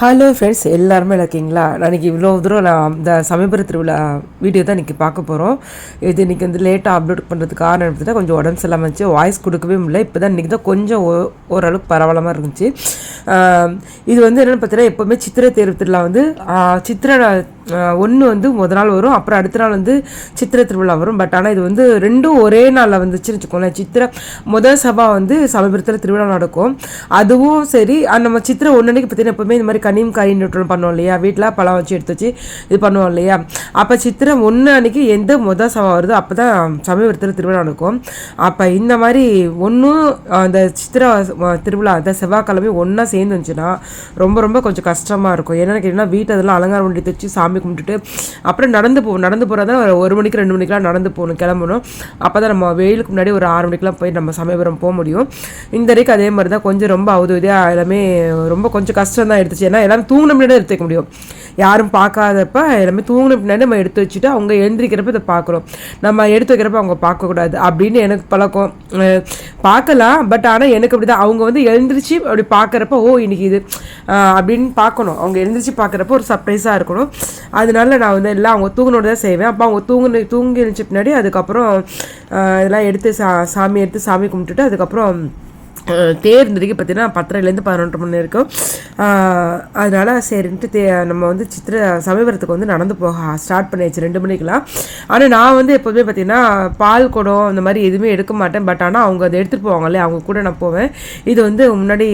Hello friends, எல்லாருமே இருக்கீங்களா? அன்றைக்கி இவ்வளோ தூரம் நான் இந்த சமயபுர திருவிழா வீடியோ தான் இன்றைக்கி பார்க்க போகிறோம். இது இன்றைக்கி வந்து லேட்டாக அப்லோட் பண்ணுறதுக்கு காரணம் எடுத்துகிட்டா கொஞ்சம் உடம்பு சரியில்லாமல் இருந்துச்சு, வாய்ஸ் கொடுக்கவே முடியல. இப்போ தான் இன்றைக்கி தான் கொஞ்சம் ஓரளவுக்கு பரவலாமல் இருந்துச்சு. இது வந்து என்னென்னு பார்த்தீங்கன்னா, எப்போவுமே சித்திரை தேர் திருவிழா வந்து சித்திரை ஒன்று வந்து முதல் நாள் வரும், அப்புறம் அடுத்த நாள் வந்து சித்திரை திருவிழா வரும். பட் ஆனால் இது வந்து ரெண்டும் ஒரே நாளில் வந்துச்சுன்னு வச்சுக்கோங்களேன். சித்திரை முதல் சபா வந்து சமயபுரத்தில் திருவிழா நடக்கும். அதுவும் சரி, நம்ம சித்திரை ஒன்று அன்றைக்கி பார்த்தீங்கன்னா எப்போவுமே இந்த மாதிரி கனியும் காய் நியூட்ரல் பண்ணுவோம் இல்லையா, வீட்டில் பழம் வச்சு எடுத்து வச்சு இது பண்ணுவோம் இல்லையா. அப்போ சித்திரை ஒன்று அன்றைக்கி எந்த முதல் சபா வருதோ அப்போ தான் சமயபுரத்தில் திருவிழா நடக்கும். அப்போ இந்த மாதிரி ஒன்றும் அந்த சித்திரை திருவிழா அந்த செவ்வாய்க்கிழமை ஒன்றா சேர்ந்து வந்துச்சுன்னா ரொம்ப ரொம்ப கொஞ்சம் கஷ்டமாக இருக்கும். என்னென்னு கேட்டிங்கன்னா, வீட்டை அதெல்லாம் அலங்காரம் பண்ணி வச்சு சாமி கும்பிட்டுட்டு அப்புறம் நடந்து போகிறதா ஒரு 1 மணிக்கு 2 மணிக்கெலாம் நடந்து போகணும், கிளம்பணும். அப்போ தான் நம்ம வெயிலுக்கு முன்னாடி ஒரு 6 மணிக்கெலாம் போய் நம்ம சமயபுரம் போக முடியும். இந்த வரைக்கும் அதே மாதிரி தான் கொஞ்சம் ரொம்ப அவதூதியாக எல்லாமே ரொம்ப கொஞ்சம் கஷ்டம் தான் எடுத்துச்சு. ஏன்னா எல்லாரும் தூங்கின முன்னாடி எடுத்துக்க முடியும், யாரும் பார்க்காதப்ப எல்லாமே தூங்கின பின்னாடி நம்ம எடுத்து வச்சுட்டு அவங்க எழுந்திரிக்கிறப்ப இதை பார்க்குறோம். நம்ம எடுத்து வைக்கிறப்ப அவங்க பார்க்கக்கூடாது அப்படின்னு எனக்கு பழக்கம். பார்க்கலாம், பட் ஆனால் எனக்கு அப்படி தான். அவங்க வந்து எழுந்திரிச்சு அப்படி பார்க்குறப்ப ஓ இன்னைக்கு இது அப்படின்னு பார்க்கணும். அவங்க எழுந்திரிச்சு பார்க்குறப்ப ஒரு சர்ப்ரைஸாக இருக்கணும். அதனால நான் வந்து எல்லாம் அவங்க தூங்கினோட தான் செய்வேன். அப்போ அவங்க தூங்கி எழுந்துச்சு பின்னாடி அதுக்கப்புறம் இதெல்லாம் எடுத்து சாமி எடுத்து சாமி கும்பிட்டுட்டு அதுக்கப்புறம் தேர் இன்றைக்கி பார்த்தீங்கன்னா 10:30லேருந்து 11 மணி இருக்கும். அதனால் சரின்ட்டு நம்ம வந்து சமயபுரத்துக்கு வந்து நடந்து போக ஸ்டார்ட் பண்ணியாச்சு 2 மணிக்கெலாம். ஆனால் நான் வந்து எப்போதுமே பார்த்திங்கன்னா பால் குடம் இந்த மாதிரி எதுவுமே எடுக்க மாட்டேன். பட் ஆனால் அவங்க அதை எடுத்துகிட்டு போவாங்களே, அவங்க கூட நான் போவேன். இது வந்து முன்னாடி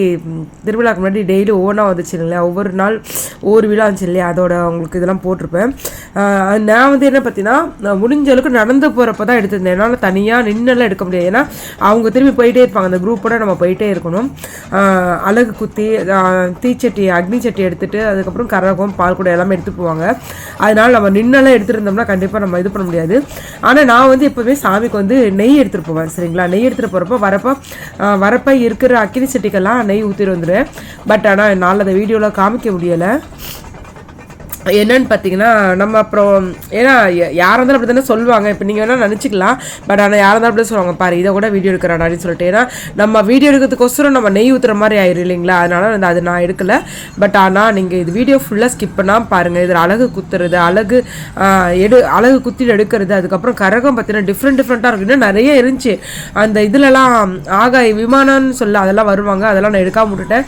திருவிழாக்கு முன்னாடி டெய்லி ஒவ்வொன்றா வந்துச்சு இல்லையா, ஒவ்வொரு நாள் ஒவ்வொரு விழா வந்துச்சு இல்லையா, அதோட அவங்களுக்கு இதெல்லாம் போட்டிருப்பேன். நான் வந்து என்ன பார்த்தீங்கன்னா முடிஞ்ச அளவுக்கு நடந்து போகிறப்ப தான் எடுத்திருந்தேன். என்னால் தனியாக நின்னெல்லாம் எடுக்க முடியாது. ஏன்னா அவங்க திரும்பி போயிட்டே இருப்பாங்க, அந்த குரூப்போட நம்ம போயிட்டே இருக்கணும். அழகு குத்தி தீச்சட்டி அக்னி சட்டி எடுத்துகிட்டு அதுக்கப்புறம் கரகம் பால் கூட எல்லாமே எடுத்து போவாங்க. அதனால் நம்ம நின்னெல்லாம் எடுத்துகிட்டு இருந்தோம்னா கண்டிப்பாக நம்ம இது பண்ண முடியாது. ஆனால் நான் வந்து எப்போவுமே சாமிக்கு வந்து நெய் எடுத்துகிட்டு போவேன். சரிங்களா, நெய் எடுத்துகிட்டு போகிறப்ப வரப்போ இருக்கிற அக்னி சட்டிக்கெல்லாம் நெய் ஊற்றிட்டு வந்துடுவேன். பட் ஆனால் என்னால் அதை வீடியோவில் காமிக்க முடியலை. என்னன்னு பார்த்தீங்கன்னா நம்ம அப்புறம் ஏன்னா யாராக இருந்தாலும் அப்படி தானே சொல்லுவாங்க. இப்போ நீங்கள் வேணால் நினச்சிக்கலாம், பட் ஆனால் யாராக இருந்தாலும் அப்படி சொல்லுவாங்க, பாரு இதை கூட வீடியோ எடுக்கிறான் அப்படின்னு சொல்லிட்டு. ஏன்னா நம்ம வீடியோ எடுக்கிறதுக்கோசரம் நம்ம நெய் ஊற்றுற மாதிரி ஆயிரும் இல்லைங்களா. அதனால் அது நான் எடுக்கலை. பட் ஆனால் நீங்கள் இது வீடியோ ஃபுல்லாக ஸ்கிப் பண்ணால் பாருங்கள். இதில் அழகு குத்துறது, அழகு குத்திட்டு எடுக்கிறது, அதுக்கப்புறம் கரகம் பார்த்தீங்கன்னா டிஃப்ரெண்ட்டாக இருக்கும். இன்னும் நிறைய இருந்துச்சு அந்த இதுலலாம். ஆகாய விமானம்னு சொல்ல அதெல்லாம் வருவாங்க, அதெல்லாம் நான் எடுக்காம விட்டுட்டேன்.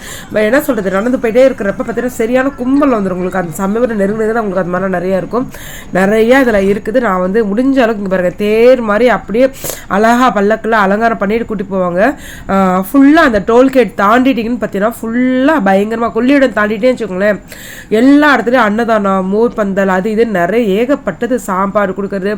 என்ன சொல்கிறது, நடந்து போயிட்டே இருக்கிறப்ப பார்த்தீங்கன்னா சரியான கும்பல் வந்துடும் உங்களுக்கு. அந்த சமயம் உங்களுக்கு அது மாதிரி நிறையா இருக்கும், நிறையா இதில் இருக்குது. நான் வந்து முடிஞ்ச அளவுக்கு இங்கே பாருங்கள், தேர் மாதிரி அப்படியே அழகாக பல்லக்கில் அலங்காரம் பண்ணிட்டு கூட்டி போவாங்க. ஃபுல்லாக அந்த டோல்கேட் தாண்டிட்டிங்கன்னு பார்த்தீங்கன்னா ஃபுல்லாக பயங்கரமாக கொள்ளிடம் தாண்டிட்டே வச்சுக்கோங்களேன். எல்லா இடத்துலையும் அன்னதானம், மோர் பந்தல், அது இது நிறைய ஏகப்பட்டது. சாப்பாடு கொடுக்கறது,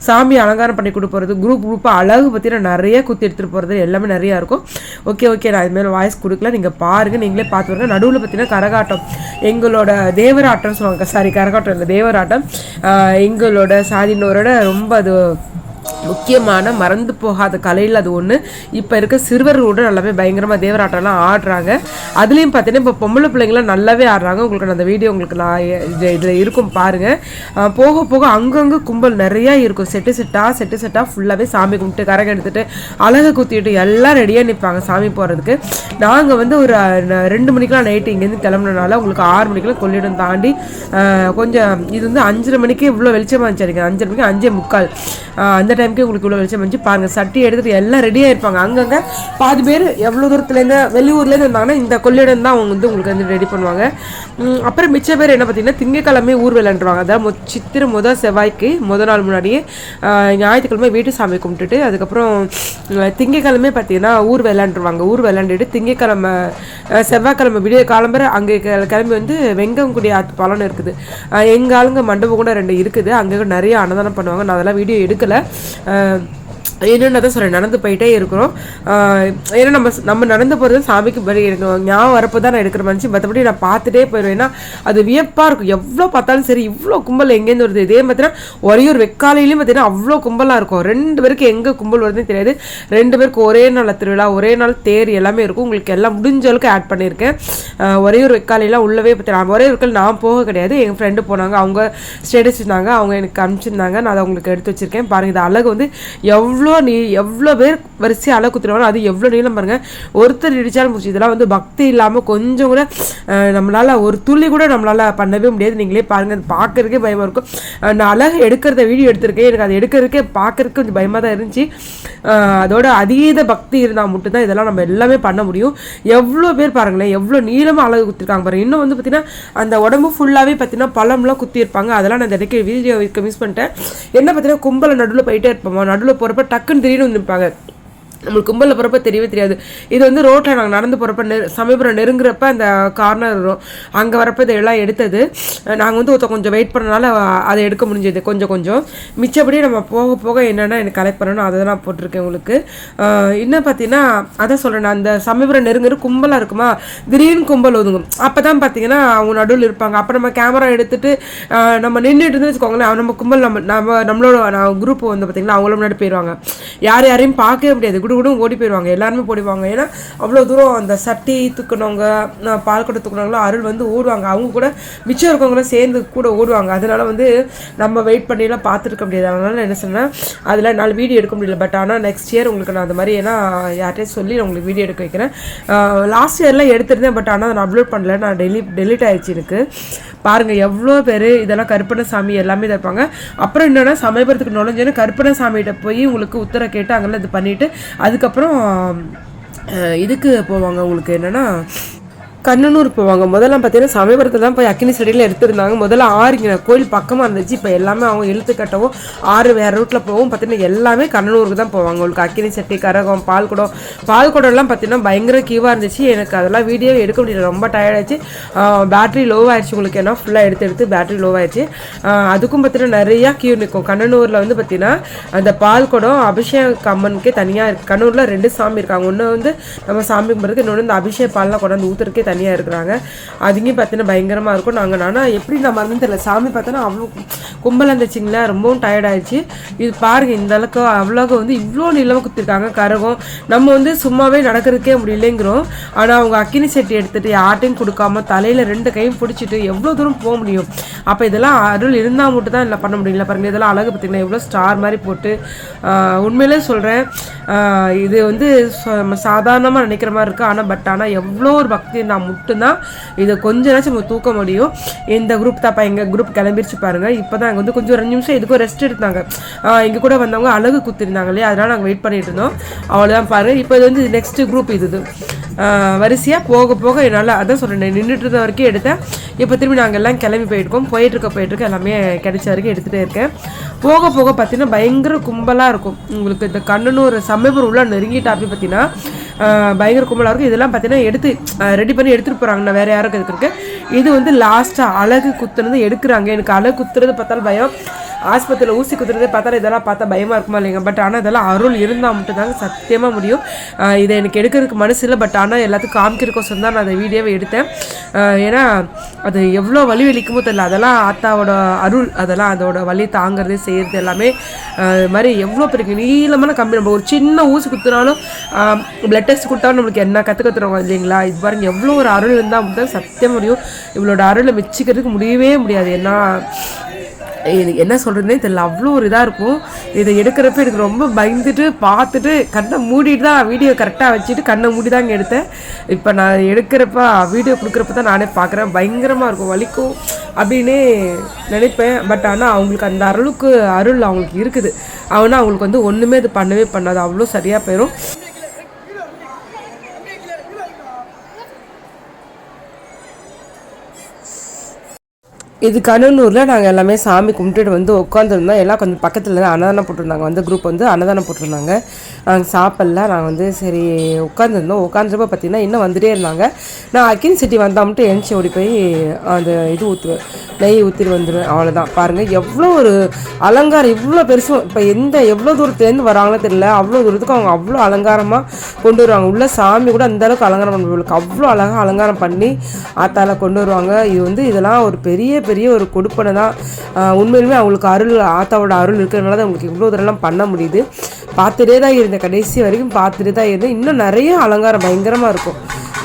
சாமி அலங்காரம் பண்ணி கொடுப்பறது, குரூப்பாக அழகு பார்த்தீங்கன்னா நிறைய குத்தி எடுத்துகிட்டு போகிறது எல்லாமே நிறையா இருக்கும். ஓகே நான் இதுமாதிரி வாய்ஸ் கொடுக்கல, நீங்கள் பாருங்கள், நீங்களே பார்த்து வருங்க. நடுவில் பார்த்தீங்கன்னா கரகாட்டம், எங்களோட தேவராட்டம் சொல்லுவாங்க, கரகாட்டம் இல்லை தேவராட்டம், எங்களோட சாதியினரோட ரொம்ப அது முக்கியமான மறந்து போகாத கலையில் அது ஒன்று. இப்போ இருக்க சிறுவர்களோட நல்லாவே பயங்கரமாக தேவராட்டம்லாம் ஆடுறாங்க. அதுலேயும் பார்த்தீங்கன்னா இப்போ பொம்பளை பிள்ளைங்களாம் நல்லாவே ஆடுறாங்க. உங்களுக்கு நான் அந்த வீடியோ உங்களுக்கு நான் இதில் இருக்கும் பாருங்கள். போக போக அங்கங்கே கும்பல் நிறையா இருக்கும். செட்டு செட்டாக ஃபுல்லாகவே சாமி கும்பிட்டு கரகம் எடுத்துகிட்டு அழகை குத்திட்டு எல்லாம் ரெடியாக நிற்பாங்க சாமி போகிறதுக்கு. நாங்கள் வந்து ஒரு 2 மணிக்கெலாம் நைட்டு இங்கேருந்து கிளம்புனனால உங்களுக்கு 6 மணிக்கெலாம் கொள்ளிடம் தாண்டி கொஞ்சம் இது வந்து 5:30 மணிக்கு இவ்வளோ வெளிச்சமாக இருந்துச்சு. 5:30 மணிக்கு 5:45 அந்த டைமுக்கு உங்களுக்கு இவ்வளோ வெளிச்சம் வந்து பாருங்கள். சட்டி எடுத்துகிட்டு எல்லாம் ரெடியாக இருப்பாங்க. அங்கங்கே பாதி பேர் எவ்வளோ தூரத்துலேருந்து வெளியூர்லேருந்து இருந்தாங்கன்னா இந்த கொள்ளிடம் தான் அவங்க வந்து உங்களுக்கு வந்து ரெடி பண்ணுவாங்க. அப்புறம் மிச்ச பேர் என்ன பார்த்தீங்கன்னா திங்கக்கிழமை ஊர் விளையாண்டுருவாங்க. அதாவது சித்திரை முதல் செவ்வாய்க்கு முதல் நாள் முன்னாடியே ஞாயிற்றுக்கிழமை வீட்டு சாமி கும்பிட்டுட்டு அதுக்கப்புறம் திங்கக்கிழமை பார்த்தீங்கன்னா ஊர் விளையாண்டுருவாங்க. ஊர் விளையாண்டுட்டு திங்கக்கிழமை செவ்வாய்க்கிழமை விடிய காலம்பரை அங்கே கிளம்பி வந்து வெங்கங்குடி ஆற்று பாலம்னு இருக்குது. எங்கள் ஆளுங்க மண்டபம் கூட 2 இருக்குது, அங்கே நிறைய அன்னதானம் பண்ணுவாங்க. நான் அதெல்லாம் வீடியோ எடுக்கலை. என்னென்ன தான் சொல்கிறேன், நடந்து போயிட்டே இருக்கிறோம். ஏன்னா நம்ம நடந்து போகிறது சாமிக்கு படி எடுக்கணும். ஞாபகம் வரப்போ தான் நான் எடுக்கிற மாதிரி, மற்றபடி நான் பார்த்துட்டே போயிடுவேன். ஏன்னா அது வியப்பாக இருக்கும். எவ்வளோ பார்த்தாலும் சரி இவ்வளோ கும்பல் எங்கேருந்து வருது. இதே பார்த்தீங்கன்னா ஒரே ஒரு வெக்காலையிலையும் பார்த்தீங்கன்னா அவ்வளோ கும்பலாக இருக்கும். 2 பேருக்கு எங்கே கும்பல் வருதுன்னு தெரியாது. 2 பேருக்கு ஒரே நாள் திருவிழா, ஒரே நாள் தேர் எல்லாமே இருக்கும். உங்களுக்கு எல்லாம் முடிஞ்ச அளவுக்கு ஆட் பண்ணியிருக்கேன். ஒரே ஒரு வெக்காலையெல்லாம் உள்ளவே பார்த்தீங்கன்னா ஒரே ஒரு நான் போக கிடையாது, எங்கள் ஃப்ரெண்டு போனாங்க, அவங்க ஸ்டேட்டஸ் இருந்தாங்க, அவங்க எனக்கு அனுப்பிச்சிருந்தாங்க, நான் அதை உங்களுக்கு எடுத்து வச்சுருக்கேன் பாருங்கள். இது அழகு வந்து எவ்வளோ எவ்வளோ பேர் வரிசையாக அழகு குத்துருவாங்க, அது எவ்வளோ நீளம் பாருங்கள். ஒருத்தர் இடிச்சாலும் முடிச்சு. இதெல்லாம் வந்து பக்தி இல்லாமல் கொஞ்சம் கூட நம்மளால் ஒரு துளி கூட நம்மளால் பண்ணவே முடியாது. நீங்களே பாருங்கள், அது பார்க்குறதுக்கே பயமாக இருக்கும். நான் அழகு எடுக்கிறத வீடியோ எடுத்திருக்கேன், எனக்கு அது எடுக்கிறதுக்கே பார்க்குறதுக்கு கொஞ்சம் பயமாக தான் இருந்துச்சு. அதோட அதீத பக்தி இருந்தால் மட்டும்தான் இதெல்லாம் நம்ம எல்லாமே பண்ண முடியும். எவ்வளோ பேர் பாருங்களேன், எவ்வளோ நீளமாக அழகு குத்திருக்காங்க பாருங்கள். இன்னும் வந்து பார்த்தீங்கன்னா அந்த உடம்பு ஃபுல்லாகவே பார்த்தீங்கன்னா பழம்லாம் குத்திருப்பாங்க. அதெல்லாம் நான் இந்த வீடியோ மிஸ் பண்ணிட்டேன். என்ன பார்த்தீங்கன்னா கும்பலை நடுவில் போயிட்டே இருப்போமா, நடுவில் போகிறப்ப டக்குன்னு திடீர்னு வந்துருப்பாங்க. நம்மளுக்கு கும்பலில் போகிறப்ப தெரியவே தெரியாது. இது வந்து ரோட்டில் நாங்கள் நடந்து போகிறப்ப சமயபுரம் நெருங்குறப்ப அந்த கார்னர் வரும், அங்கே வரப்போ இதெல்லாம் எடுத்தது. நாங்கள் வந்து கொஞ்சம் வெயிட் பண்ணனால அதை எடுக்க முடிஞ்சது கொஞ்சம். மிச்சப்படி நம்ம போக போக என்னென்னா எனக்கு கலெக்ட் பண்ணணும், அதை தான் நான் போட்டிருக்கேன் உங்களுக்கு. இன்னும் பார்த்தீங்கன்னா அதான் சொல்கிறேன், அந்த சமயபுரம் நெருங்குற கும்பலாக இருக்குமா, திடீர்னு கும்பல் ஒதுங்கும். அப்போ தான் பார்த்தீங்கன்னா அவங்க நடுவில் இருப்பாங்க. அப்போ நம்ம கேமரா எடுத்துகிட்டு நம்ம நின்றுட்டு இருந்து வச்சுக்கோங்களேன், நம்ம கும்பல் நம்மளோட குரூப் வந்து பார்த்திங்கன்னா அவங்கள முன்னாடி போயிடுவாங்க. யாரையும் பார்க்கவே முடியாது, கூட ஓடி போயிடுவாங்க, எல்லாருமே போடுவாங்க. ஏன்னா அவ்வளோ தூரம் அந்த சட்டி தூக்கினவங்க, பால் கூட தூக்கினவங்களும் அருள் வந்து ஓடுவாங்க. அவங்க கூட மிச்சம் இருக்கவங்களும் சேர்ந்து கூட ஓடுவாங்க. அதனால வந்து நம்ம வெயிட் பண்ணிலாம் பார்த்துருக்க முடியாது. அதனால என்ன சொன்னேன், அதில் நாலு வீடியோ எடுக்க முடியல. பட் ஆனால் நெக்ஸ்ட் இயர் உங்களுக்கு நான் அந்த மாதிரி ஏன்னா யார்கிட்டையும் சொல்லி நான் உங்களுக்கு வீடியோ எடுக்க வைக்கிறேன். லாஸ்ட் இயர்லாம் எடுத்திருந்தேன், பட் ஆனால் நான் அப்லோட் பண்ணல, நான் டெலிட் ஆயிடுச்சு எனக்கு. பாருங்கள் எவ்வளோ பேர் இதெல்லாம் கருப்பணசாமி எல்லாமே தான் இருப்பாங்க. அப்புறம் என்னென்னா சமயபுரத்துக்கு நுழைஞ்சேன்னு கருப்பணசாமிகிட்ட போய் உங்களுக்கு உத்தரவு கேட்டு அங்கெல்லாம் இது பண்ணிவிட்டு அதுக்கப்புறம் இதுக்கு போவாங்க. உங்களுக்கு என்னென்னா கண்ணனூர் போவாங்க. முதல்லாம் பார்த்தீங்கன்னா சமயபுரத்தில் தான் போய் அக்கினி செடியில் எடுத்துருந்தாங்க. முதல்ல இங்கே கோயில் பக்கமாக இருந்துச்சு. இப்போ எல்லாமே அவங்க இழுத்து கட்டவும் வேறு ரூட்டில் போகவும் பார்த்தீங்கன்னா எல்லாமே கண்ணனூருக்கு தான் போவாங்க. உங்களுக்கு அக்கினி சட்டி, கரகம், பால்குடம்லாம் பார்த்தீங்கன்னா பயங்கர கியூவாக இருந்துச்சு. எனக்கு அதெல்லாம் வீடியோ எடுக்க முடியல, ரொம்ப டயர்டாகிடுச்சு. பேட்ரி லோவாகிடுச்சு. உங்களுக்கு ஏன்னா ஃபுல்லாக எடுத்து பேட்ரி லோவாகிடுச்சு. அதுக்கும் பார்த்தீங்கன்னா நிறையா கியூ நிற்கும். கண்ணனூரில் வந்து பார்த்தீங்கன்னா அந்த பால்குடம் அபிஷேக அம்மனுக்கே தனியாக இருக்குது. கண்ணூரில் 2 சாமி இருக்காங்க. ஒன்று வந்து நம்ம சாமி கும்பிட்றதுக்கு, இன்னொன்று இந்த அபிஷேக பால்லாம் கொண்டாந்து ஊற்றுறதுக்கே தனியாக இருக்கிறாங்க. அதுங்கேயும் பார்த்தீங்கன்னா பயங்கரமாக இருக்கும். நாங்கள் எப்படி நான் மறந்து தெரியல, சாமி பார்த்தோன்னா அவ்வளோ கும்பலாக இருந்துச்சுங்களா, ரொம்பவும் டயர்டாகிடுச்சு. இது பாருங்கள், இந்த அளவுக்கு அவ்வளோக்கு வந்து இவ்வளோ நிலமாக குத்திருக்காங்க. கரகம் நம்ம வந்து சும்மாவே நடக்கிறதுக்கே முடியலைங்கிறோம். ஆனால் அவங்க அக்கினி சட்டி எடுத்துகிட்டு யார்ட்டையும் கொடுக்காம தலையில் 2 கையும் பிடிச்சிட்டு எவ்வளோ தூரம் போக முடியும். அப்போ இதெல்லாம் அருள் இருந்தால் மட்டும் தான் இல்லை பண்ண முடியல. பாருங்கள் இதெல்லாம் அழகு பார்த்திங்கன்னா எவ்வளோ ஸ்டார் மாதிரி போட்டு. உண்மையிலே சொல்கிறேன், இது வந்து சாதாரணமாக நினைக்கிற மாதிரி இருக்குது. ஆனால் எவ்வளோ ஒரு பக்தி இருந்தால் மட்டும்தான் இதை கொஞ்ச நேரம் நம்ம தூக்க முடியும். இந்த குரூப் தாப்பா எங்கள் குரூப் கிளம்பிருச்சு பாருங்கள். இப்போ தான் அங்கே வந்து கொஞ்சம் 2 நிமிஷம் இதுக்கும் ரெஸ்ட் எடுத்தாங்க. இங்கே கூட வந்தவங்க அழகு குத்திருந்தாங்க இல்லையா, அதனால் நாங்கள் வெயிட் பண்ணிட்டு இருந்தோம். அவ்வளோதான் பாருங்கள். இப்போ இது வந்து நெக்ஸ்ட் குரூப் இது வரிசையாக போக போக என்னால் அதான் சொல்கிறேன், நின்றுட்டு இருந்த வரைக்கும் எடுத்தேன். இப்போ திரும்பி நாங்கள் எல்லாம் கிளம்பி போயிட்டுருக்க எல்லாமே கிடைச்ச வரைக்கும் எடுத்துகிட்டே இருக்கேன். போக போக பார்த்தீங்கன்னா பயங்கர கும்பலாக இருக்கும். உங்களுக்கு இந்த கண்ணனூர் சமயபுரம் உள்ள நெருங்கிட்டாப்பி பார்த்தீங்கன்னா பயங்கர கும்பலாக இருக்கும். இதெல்லாம் பார்த்தீங்கன்னா எடுத்து ரெடி பண்ணி எடுத்துகிட்டு போகிறாங்க. நான் வேறு யாரும் எடுத்துருக்கேன். இது வந்து லாஸ்ட்டாக அழகு குத்துனது எடுக்கிறாங்க. எனக்கு அழகு குத்துறது பார்த்தாலும் பயம், ஆஸ்பத்திரியில் ஊசி குத்துறதே பார்த்தாலும் இதெல்லாம் பார்த்தா பயமாக இருக்குமா இல்லைங்க. பட் ஆனால் இதெல்லாம் அருள் இருந்தால் மட்டும் தாங்க சத்தியமாக முடியும். இதை எனக்கு எடுக்கிறதுக்கு மனசு இல்லை. பட் ஆனால் எல்லாத்துக்கும் காமிக்கிறக்கோசம் தான் நான் அந்த வீடியோவை எடுத்தேன். ஏன்னா அது எவ்வளோ வலி வலிக்குமோ தெரியல. அதெல்லாம் ஆத்தாவோட அருள், அதெல்லாம் அதோட வலி தாங்கிறது செய்கிறது எல்லாமே இது மாதிரி எவ்வளோ பெரிய நீளமான கம்பி. நம்ம ஒரு சின்ன ஊசி குத்துனாலும் பிளட் டெஸ்ட் கொடுத்தாலும் நம்மளுக்கு என்ன கற்றுக்கத்துறவங்க இல்லைங்களா. இது பாருங்க எவ்வளோ ஒரு அருள் இருந்தால் மட்டும் சத்தியம் முடியும். இவளோட அருளை மெச்சிக்கிறதுக்கு முடியவே முடியாது. ஏன்னா என்ன சொல்கிறதுனே தெரியல, அவ்வளோ ஒரு இதாக இருக்கும். இதை எடுக்கிறப்ப எனக்கு ரொம்ப பயந்துட்டு பார்த்துட்டு கண்ணை மூடிட்டு தான் வீடியோ கரெக்டாக வச்சுட்டு கண்ணை மூடி தாங்க எடுத்தேன். இப்போ நான் எடுக்கிறப்ப வீடியோ கொடுக்குறப்ப தான் நானே பார்க்குறேன். பயங்கரமாக இருக்கும், வலிக்கும் அப்படின்னு நினைப்பேன். பட் ஆனால் அவங்களுக்கு அந்த அருள் அவங்களுக்கு இருக்குது. அவனா அவங்களுக்கு வந்து ஒன்றுமே இது பண்ணவே பண்ணாது, அவ்வளோ சரியாக போயிடும். இது கண்ணனூரில் நாங்கள் எல்லாமே சாமி கும்பிட்டுட்டு வந்து உட்காந்துருந்தோம். எல்லாம் கொஞ்சம் பக்கத்தில் தான் அன்னதானம் போட்டிருந்தாங்க. வந்து குரூப் வந்து அன்னதானம் போட்டிருந்தாங்க. நாங்கள் சாப்பிடல, நாங்கள் வந்து சரி உட்காந்துருந்தோம். உட்காந்துருப்ப பார்த்திங்கன்னா இன்னும் வந்துகிட்டே இருந்தாங்க. நான் அக்கினி சிட்டி வந்தால் மட்டும் எழுச்சி ஓடி போய் அந்த இது ஊற்றுவேன், நெய் ஊற்றிட்டு வந்துடுவேன். அவ்வளோதான். பாருங்கள் எவ்வளோ ஒரு அலங்காரம், இவ்வளோ பெருசும். இப்போ எவ்வளோ தூரத்துலேருந்து வராங்களோ தெரியல, அவ்வளோ தூரத்துக்கு அவங்க அவ்வளோ அலங்காரமாக கொண்டு வருவாங்க. உள்ள சாமி கூட அந்தளவுக்கு அலங்காரம் பண்ணுவாங்களுக்கு, அவ்வளோ அழகாக அலங்காரம் பண்ணி ஆத்தால கொண்டு வருவாங்க. இது வந்து இதெல்லாம் ஒரு பெரிய ஒரு கொடுப்பனை தான். உண்மையிலுமே அவங்களுக்கு அருள், ஆத்தாவோட அருள் இருக்கிறதுனால தான் அவங்களுக்கு இவ்வளோ தூரம்லாம் பண்ண முடியுது. பார்த்துட்டே தான் இருந்தேன், கடைசி வரைக்கும் பார்த்துட்டு தான் இருந்தேன். இன்னும் நிறைய அலங்காரம் பயங்கரமாக இருக்கும்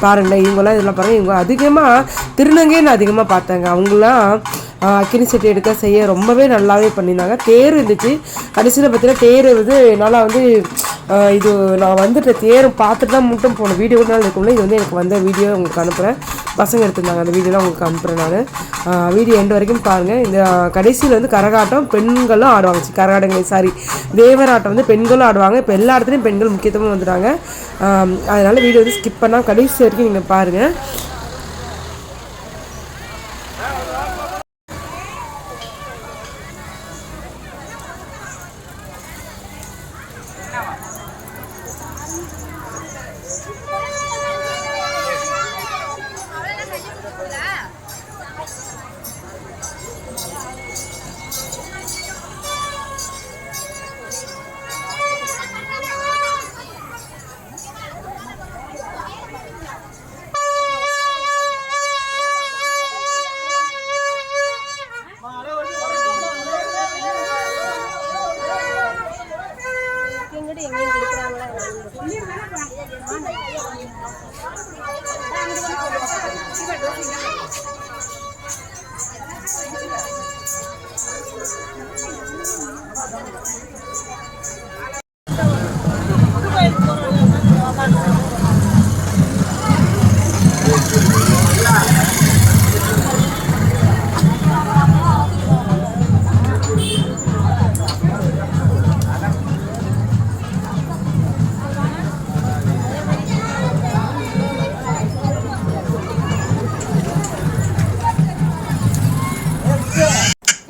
பாருங்களேன். இவங்கெல்லாம் இதெல்லாம் பாருங்கள். இவங்க அதிகமாக திருநங்கைன்னு அதிகமாக பார்த்தாங்க. அவங்களாம் அக்கினி சட்டி எடுக்க செய்ய ரொம்பவே நல்லாவே பண்ணியிருந்தாங்க. தேர் இருந்துச்சு. கடைசியில் பார்த்தீங்கன்னா தேர் வந்து என்னால் வந்து இது நான் வந்துட்டு தேர் பார்த்துட்டு தான் மட்டும் போனேன். வீடியோ கூட நாள் இருக்கும்ல, இது வந்து எனக்கு வந்த வீடியோ உங்களுக்கு அனுப்புகிறேன். பசங்க எடுத்திருந்தாங்க, அந்த வீடியோலாம் உங்களுக்கு அனுப்புகிறேன் நான். வீடியோ எண்டு வரைக்கும் பாருங்கள். இந்த கடைசியில் வந்து கரகாட்டம் பெண்களும் ஆடுவாங்க. கரகாட்டங்கள் சாரி தேவராட்டம் வந்து பெண்களும் ஆடுவாங்க. இப்போ எல்லா இடத்துலையும் பெண்கள் முக்கியத்துவம் வந்துட்டாங்க. அதனால் வீடியோ வந்து ஸ்கிப் பண்ணால் கடைசி வரைக்கும் நீங்கள் பாருங்கள்.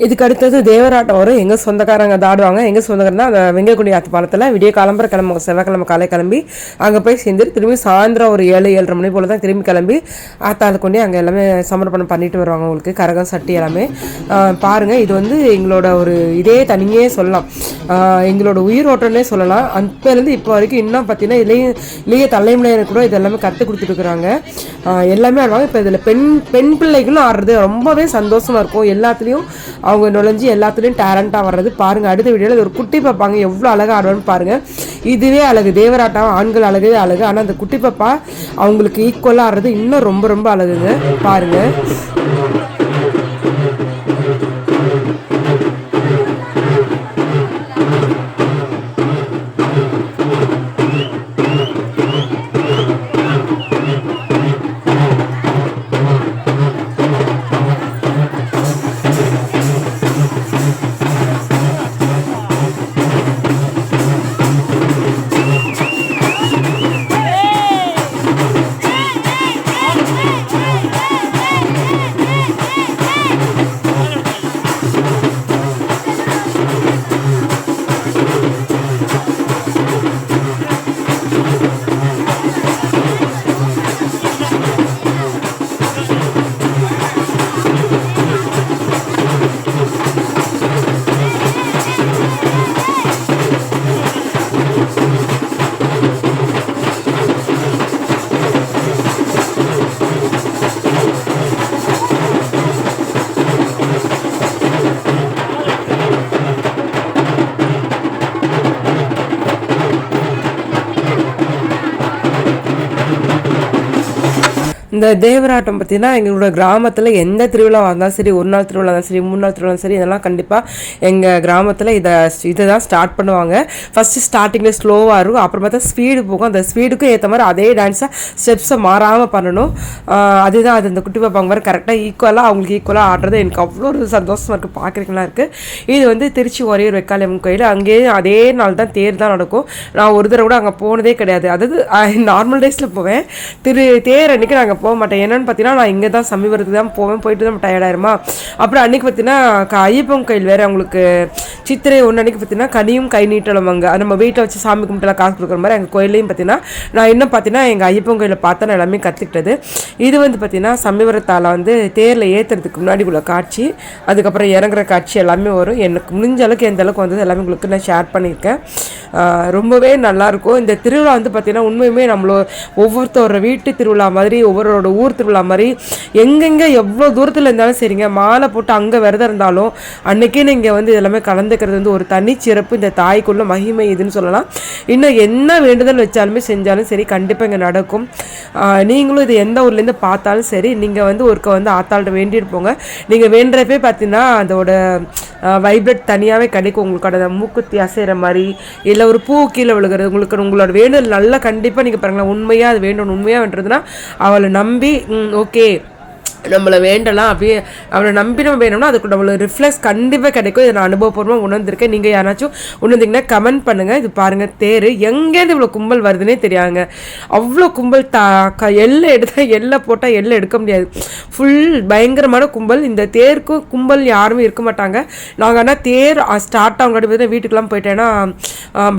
இதுக்கு அடுத்தது தேவராட்டம் வரும். எங்கள் சொந்தக்காரங்க ஆடுவாங்க. எங்கள் சொந்தக்காரங்க அந்த வெங்கக்குடி ஆத்து பாலத்தில் விடிய கிளம்புற கிளம்புவாங்க. செவ்வாய்க்கிழமை காலை கிளம்பி அங்கே போய் சேர்ந்து திரும்பி சாயந்தரம் ஒரு 7-7:30 மணி போல் தான் திரும்பி கிளம்பி ஆத்தாள் கொண்டு அங்கே எல்லாமே சமர்ப்பணம் பண்ணிட்டு வருவாங்க. உங்களுக்கு கரகம் சட்டி எல்லாமே பாருங்கள். இது வந்து எங்களோட ஒரு இதே தனியே சொல்லலாம், எங்களோட உயிரோட்டம்னே சொல்லலாம். அப்போலேருந்து இப்போ வரைக்கும் இன்னும் பார்த்தீங்கன்னா இளைய தலைமுறையினர் கூட இது எல்லாமே கற்றுக் கொடுத்துட்டுருக்குறாங்க. எல்லாமே ஆடுவாங்க. இப்போ இதில் பெண் பிள்ளைகளும் ஆடுறது ரொம்பவே சந்தோஷமாக இருக்கும். எல்லாத்துலேயும் அவங்க நுழைஞ்சி எல்லாத்துலேயும் டேலண்டாக வர்றது பாருங்கள். அடுத்த வீடியோவில் ஒரு குட்டி பாப்பாங்க எவ்வளோ அழகாக ஆடுவான்னு பாருங்கள். இதுவே அழகு, தேவராட்டம் ஆண்கள் அழகே அழகு. ஆனால் அந்த குட்டி பாப்பா அவங்களுக்கு ஈக்குவலாக ஆடுறது இன்னும் ரொம்ப ரொம்ப அழகுங்க. பாருங்கள். இந்த தேவராட்டம் பார்த்தீங்கன்னா எங்களோட கிராமத்தில் எந்த திருவிழாவாக இருந்தாலும் சரி, ஒரு நாள் திருவிழா இருந்தாலும் சரி, 3 நாள் திருவிழா சரி, இதெல்லாம் கண்டிப்பாக எங்கள் கிராமத்தில் இதை தான் ஸ்டார்ட் பண்ணுவாங்க. ஃபஸ்ட்டு ஸ்டார்டிங்கில் ஸ்லோவாக இருக்கும், அப்புறம் பார்த்தா ஸ்பீடு போகும். அந்த ஸ்பீடுக்கும் ஏற்ற மாதிரி அதே டான்ஸை ஸ்டெப்ஸை மாறாமல் பண்ணணும். அதுதான் அது. அந்த குட்டி பாப்பாங்க மாதிரி கரெக்டாக ஈக்குவலாக அவங்களுக்கு ஈக்குவலாக ஆடுறது எனக்கு அவ்வளோ ஒரு சந்தோஷமாக இருக்குது, பார்க்குறீங்களா இருக்குது. இது வந்து திருச்சி ஒரேயூர் வெக்காளியம்மன் கோயில். அங்கேயும் அதே நாள் தான் தேர் தான் நடக்கும். நான் ஒரு தடவை கூட அங்கே போனதே கிடையாது. அதாவது நார்மல் டேஸில் போவேன். தேர் அன்றைக்கி நாங்கள் போக மாட்டேன். என்னென்னு பார்த்தீங்கன்னா நான் இங்கே தான் சமீபத்துக்கு தான் போவேன். போயிட்டு தான் டயர்டாயிருமா. அப்புறம் அன்றைக்கி பார்த்தீங்கன்னா ஐயப்பன் கோயில் வேறு அவங்களுக்கு சித்திரை 1 அன்றைக்கி பார்த்தீங்கன்னா கனியும் கை நீட்டலும். அங்கே நம்ம வீட்டில் வச்சு சாமி கும்பிட்டுலாம் காசு கொடுக்குற மாதிரி எங்கள் கோயிலையும் பார்த்தீங்கன்னா நான் இன்னும் பார்த்தீங்கன்னா எங்கள் ஐயப்பன் கோயிலை பார்த்தா நான் எல்லாமே கற்றுக்கிட்டது. இது வந்து பார்த்தீங்கன்னா சமீபத்தால் வந்து தேரில் ஏற்றுறதுக்கு முன்னாடி உள்ள காட்சி, அதுக்கப்புறம் இறங்குற காட்சி எல்லாமே வரும். எனக்கு முடிஞ்ச அளவுக்கு எந்த அளவுக்கு வந்தது எல்லாமே உங்களுக்கு நான் ஷேர் பண்ணியிருக்கேன். ரொம்பவே நல்லாயிருக்கும். இந்த திருவிழா வந்து பார்த்திங்கன்னா உண்மையுமே ஒவ்வொருத்தரோட வீட்டு திருவிழா மாதிரி ஒவ்வொரு நம்மளோட ஊர் திருவிழா மாதிரி எங்கெங்கே எவ்வளோ தூரத்தில் இருந்தாலும் சரிங்க, மாலை போட்டு அங்கே விரதம் இருந்தாலும் அன்றைக்கே நீங்கள் வந்து எல்லாமே கலந்துக்கிறது வந்து ஒரு தனிச்சிறப்பு. இந்த தாய்க்குள்ள மகிமை இதுன்னு சொல்லலாம். இன்னும் என்ன வேண்டுதல் வச்சாலுமே செஞ்சாலும் சரி கண்டிப்பாக இங்கே நடக்கும். நீங்களும் இது எந்த ஊர்லேருந்து பார்த்தாலும் சரி நீங்கள் வந்து ஒருக்க வந்து ஆத்தாள்கிட்ட வேண்டிட்டு போங்க. நீங்கள் வேண்டுறப்பே பார்த்தீங்கன்னா அதோட வைப்ரேட் தனியாகவே கிடைக்கும். உங்களுக்கோட மூக்குத்தி அசைகிற மாதிரி இல்லை ஒரு பூ கீழே விழுகிறது உங்களோட வேண்டுதல் நல்லா கண்டிப்பாக நீங்கள் பாருங்களேன். உண்மையாக அது வேண்டணும், உண்மையாக வேண்டுறதுன்னா அவளை நம்பி ஓகே நம்மளை வேண்டலாம் அப்படியே அவனை நம்பி நம்ம வேணும்னா அதுக்கு நம்மளோட ரிஃப்ளெக்ஸ் கண்டிப்பாக கிடைக்கும். இதை நான் அனுபவபூர்வமாக உணர்ந்திருக்கேன். நீங்கள் யாராச்சும் உணர்ந்தீங்கன்னா கமெண்ட் பண்ணுங்கள். இது பாருங்கள் தேர் எங்கேருந்து இவ்வளோ கும்பல் வருதுன்னே தெரியாங்க. அவ்வளோ கும்பல் எல்லை எடுத்தால் எல்லை போட்டால் எல்லை எடுக்க முடியாது. ஃபுல் பயங்கரமான கும்பல். இந்த தேருக்கும் கும்பல் யாருமே இருக்க மாட்டாங்க. நாங்கள் ஆனால் தேர் ஸ்டார்ட் ஆகுங்காட்டி பார்த்தீங்கன்னா வீட்டுக்கெலாம் போயிட்டேன்னா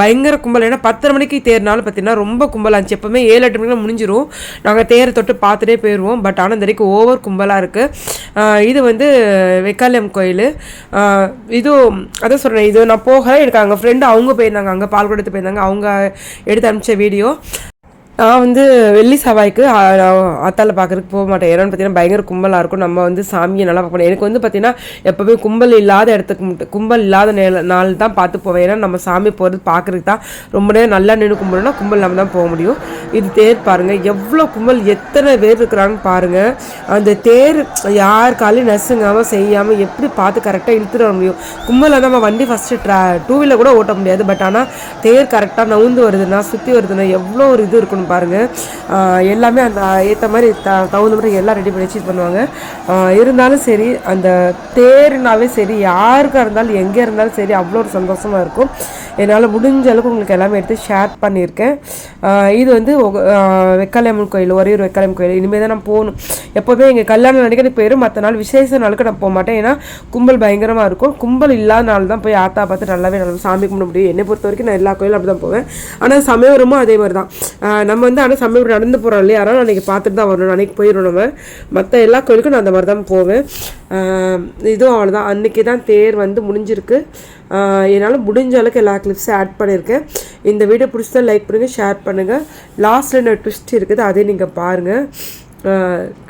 பயங்கர கும்பல். ஏன்னா 10 மணிக்கு தேர்னாலும் பார்த்தீங்கன்னா ரொம்ப கும்பல் ஆச்சு. எப்போவுமே 7-8 மணிக்கு முடிஞ்சிடும். நாங்கள் தேரை தொட்டு பார்த்துட்டே போயிடுவோம். பட் ஆனால் இந்த வரைக்கும் ஓவர் கும்பலாக இருக்குது. இது வந்து வெக்காளியம் கோயில். இதுவும் அதான் சொல்கிறேன், இது நான் போக எனக்கு அங்கே ஃப்ரெண்டு அவங்க போயிருந்தாங்க, அங்கே பால் கொடுத்து போயிருந்தாங்க. அவங்க எடுத்து அனுப்பிச்ச வீடியோ. நான் வந்து வெள்ளி செவ்வாய்க்கு ஆத்தால பார்க்குறதுக்கு போக மாட்டேன். ஏன்னு பார்த்தீங்கன்னா பயங்கர கும்பலாக இருக்கும். நம்ம வந்து சாமியை நல்லா பார்க்கணும். எனக்கு வந்து பார்த்தீங்கன்னா எப்போவுமே கும்பல் இல்லாத இடத்துக்கு கும்பல் இல்லாத நாள் தான் பார்த்து போவேன். ஏன்னா நம்ம சாமி போகிறது பார்க்குறதுக்கு தான் ரொம்ப நேரம் நல்லா நின்று கும்பிடணும்னா கும்பல் நம்ம தான் போக முடியும். இது தேர் பாருங்கள் எவ்வளோ கும்பல், எத்தனை பேர் இருக்கிறாங்கன்னு பாருங்கள். அந்த தேர் யாருக்காலையும் நசுங்காமல் செய்யாமல் எப்படி பார்த்து கரெக்டாக இழுத்துட்டு வர முடியும். கும்பலில் நம்ம வண்டி ஃபஸ்ட்டு 2 வீலர் கூட ஓட்ட முடியாது. பட் ஆனால் தேர் கரெக்டாக நவுந்து வருதுன்னா சுற்றி வருதுன்னா எவ்வளோ ஒரு இது இருக்கணும் பாருங்கள். எல்லாமே அந்த ஏற்ற மாதிரி தகுந்த மாதிரி எல்லாம் ரெடி பண்ணி வச்சு பண்ணுவாங்க. இருந்தாலும் சரி அந்த தேர்னாவே சரி யாருக்காக இருந்தாலும் எங்கே இருந்தாலும் சரி அவ்வளோ ஒரு சந்தோஷமாக இருக்கும். என்னால் முடிஞ்ச அளவுக்கு உங்களுக்கு எல்லாமே எடுத்து ஷேர் பண்ணியிருக்கேன். இது வந்து வெக்காளியம்மன் கோயில், ஒரே ஒரு வெக்காளியம்மன் கோயில். இனிமேல் தான் நான் போகணும். எப்போவுமே எங்கள் கல்யாணம் நினைக்கிறது போயிடும், மற்ற நாள் விசேஷ நாளுக்கு நான் போக மாட்டேன். ஏன்னா கும்பல் பயங்கரமாக இருக்கும். கும்பல் இல்லாத நாள் தான் போய் ஆத்தா பார்த்து நல்லாவே நல்லா சாமி கும்பிட முடியும். என்னை பொறுத்த வரைக்கும் நான் எல்லா கோயிலும் அப்படி தான் போவேன். ஆனால் சமயபுரமும் அதே மாதிரி தான். நம்ம வந்து ஆனால் சமயபுரம் நடந்து போகிறோம் இல்லையா, அதனால் அன்றைக்கி பார்த்துட்டு தான் வரணும். அன்றைக்கி போயிடும். நம்ம மற்ற எல்லா கோயிலுக்கும் நான் அந்த மாதிரி தான் போவேன். இதுவும் அவ்வளோதான். அன்றைக்கி தான் தேர் வந்து முடிஞ்சிருக்கு. என்னால் முடிஞ்ச அளவுக்கு எல்லா கிளிப்ஸும் ஆட் பண்ணியிருக்கேன். இந்த வீடியோ பிடிச்சா லைக் பண்ணுங்கள், ஷேர் பண்ணுங்கள். லாஸ்ட்டில் என்ன ட்விஸ்ட் இருக்குது அதே நீங்கள் பாருங்கள்.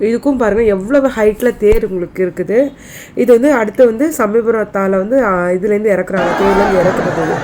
இதுக்கும் பாருங்கள் எவ்வளவு ஹைட்டில் தேர் உங்களுக்கு இருக்குது. இது வந்து அடுத்து வந்து சமயபுரத்தால் வந்து இதுலேருந்து இறக்குறாங்க, தேர்லேருந்து இறக்குறது.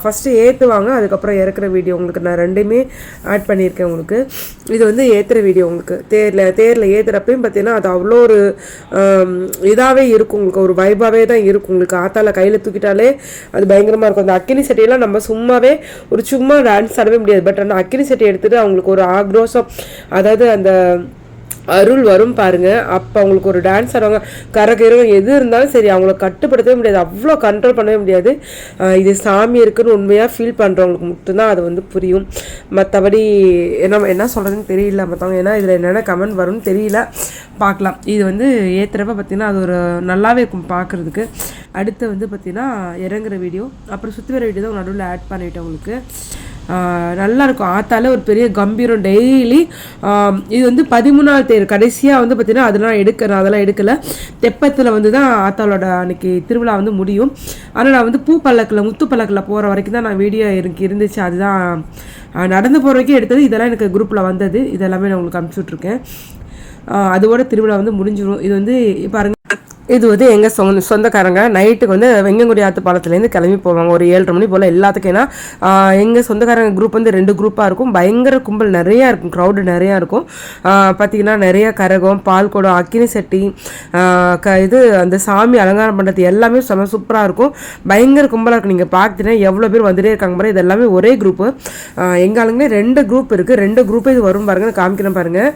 ஃபஸ்ட்டு ஏற்றுவாங்க, அதுக்கப்புறம் இறக்குற வீடியோ உங்களுக்கு நான் ரெண்டுமே ஆட் பண்ணியிருக்கேன். உங்களுக்கு இது வந்து ஏற்றுற வீடியோ. உங்களுக்கு தேரில் ஏற்றுறப்பையும் பார்த்தீங்கன்னா அது அவ்வளோ ஒரு இதாகவே இருக்கும். உங்களுக்கு ஒரு வைபாகவே தான் இருக்கும். உங்களுக்கு ஆத்தால கையில் தூக்கிட்டாலே அது பயங்கரமாக இருக்கும். அந்த அக்கினி சட்டியெல்லாம் நம்ம சும்மா டான்ஸ் ஆடவே முடியாது. பட் அந்த அக்கினி சட்டி எடுத்துகிட்டு அவங்களுக்கு ஒரு ஆக்ரோஷம், அதாவது அந்த அருள் வரும் பாருங்க. அப்போ அவங்களுக்கு ஒரு டான்ஸ் ஆடுவாங்க, கரகரம் எது இருந்தாலும் சரி அவங்கள கட்டுப்படுத்தவே முடியாது, அவ்வளோ கண்ட்ரோல் பண்ணவே முடியாது. இது சாமி இருக்குன்னு உண்மையாக ஃபீல் பண்ணுறவங்களுக்கு மட்டும்தான் அது வந்து புரியும். மற்றபடி என்ன சொல்கிறதுன்னு தெரியல மற்றவங்க. ஏன்னா இதில் என்னென்ன கமெண்ட் வரும்னு தெரியல, பார்க்கலாம். இது வந்து ஏற்றுறப்ப பார்த்திங்கன்னா அது ஒரு நல்லாவே இருக்கும் பார்க்குறதுக்கு. அடுத்து வந்து பார்த்திங்கன்னா இறங்குற வீடியோ, அப்புறம் சுற்றி வர வீடியோ தான் நடுவில் ஆட் பண்ணிவிட்டேன் உங்களுக்கு. நல்லாயிருக்கும். ஆத்தால ஒரு பெரிய கம்பீரம் டெய்லி. இது வந்து 13ஆவது தேர் கடைசியாக வந்து பார்த்திங்கன்னா அதெல்லாம் எடுக்கலை. தெப்பத்தில் வந்து தான் ஆத்தாலோட அன்றைக்கி திருவிழா வந்து முடியும். ஆனால் நான் வந்து முத்து பல்லக்கில் போகிற வரைக்கும் தான் நான் வீடியோ எனக்கு இருந்துச்சு. அதுதான் நடந்து போகிற வரைக்கும் எடுத்தது. இதெல்லாம் எனக்கு குரூப்பில் வந்தது. இதெல்லாமே நான் உங்களுக்கு அனுப்பிச்சுட்ருக்கேன். அதோட திருவிழா வந்து முடிஞ்சிடும். இது வந்து பாருங்கள், இது வந்து எங்கள் சொந்தக்காரங்க நைட்டுக்கு வந்து வெங்கங்குடி ஆற்று பாலத்துலேருந்து கிளம்பி போவாங்க ஒரு 7:30 மணி போல் எல்லாத்துக்கும். ஏன்னா எங்கள் சொந்தக்காரங்க குரூப் வந்து 2 குரூப்பாக இருக்கும். பயங்கர கும்பல் நிறையா இருக்கும், க்ரௌடு நிறையா இருக்கும். பார்த்திங்கன்னா நிறைய கரகம், பால் குடம், அக்கினி சட்டி, இது அந்த சாமி அலங்காரம் பண்ணுறது எல்லாமே செம சூப்பராக இருக்கும். பயங்கர கும்பலாக இருக்கும். நீங்கள் பார்த்தீங்கன்னா எவ்வளோ பேர் வந்துட்டே இருக்காங்க பாரு. இது எல்லாமே ஒரே குரூப்பு. எங்கள் ஆளுங்களே 2 குரூப் இருக்குது. 2 குரூப்பே இது வரும் பாருங்கள், காமிக்கிறேன் பாருங்கள்.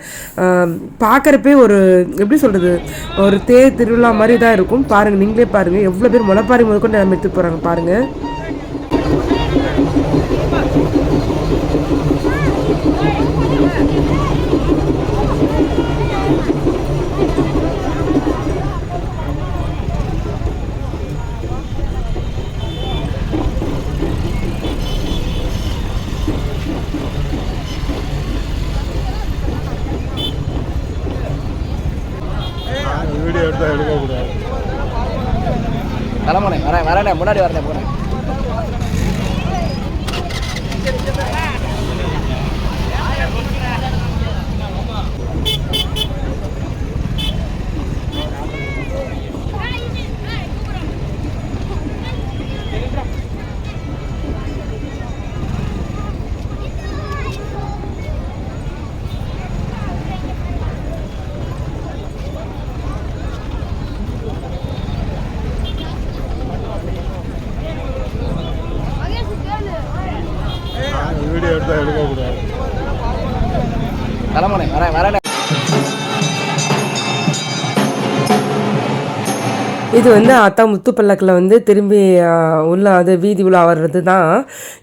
பார்க்குறப்பே ஒரு எப்படி சொல்கிறது, ஒரு திருவிழா மாதிரி தான் இருக்கும் பாருங்கள். நீங்களே பாருங்கள் எவ்வளோ பேர் முளைப்பாரி முதற்கொண்டு நம்ம எடுத்து போகிறாங்க பாருங்கள். வீடியோ எடுத்தால் எடுக்கக்கூடாது. தலைமுறை வரேன் முன்னாடி வரேன் போகிறேன். வீடியோ எடுத்தால் எடுக்கக்கூடாது. தலைமுறை வரேன். இது வந்து அத்தா முத்துப்பல்லக்கில் வந்து திரும்பி உள்ள அது வீதி உலா வர்றது தான்.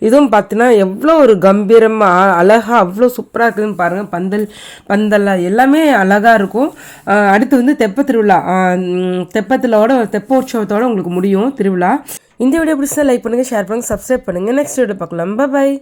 இதுவும் பார்த்தீங்கன்னா எவ்வளோ ஒரு கம்பீரமாக அழகாக அவ்வளோ சூப்பராக இருக்குதுன்னு பாருங்கள். பந்தல் எல்லாமே அழகாக இருக்கும். அடுத்து வந்து தெப்ப திருவிழா, தெப்போற்சவத்தோடு உங்களுக்கு முடியும் திருவிழா. இந்த வீடியோ பிடிச்சா லைக் பண்ணுங்கள், ஷேர் பண்ணுங்கள், சப்ஸ்கிரைப் பண்ணுங்கள். நெக்ஸ்ட் வீடியோ பார்க்கலாம். பாய்.